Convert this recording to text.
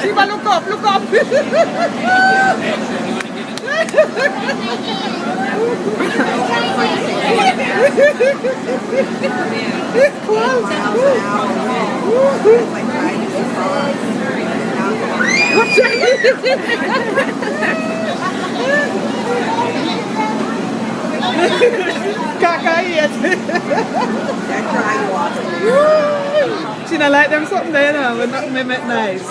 Shiba, look up, look up. It's close. What's that? Kakaiet. She not like them something there, no, but not me nice.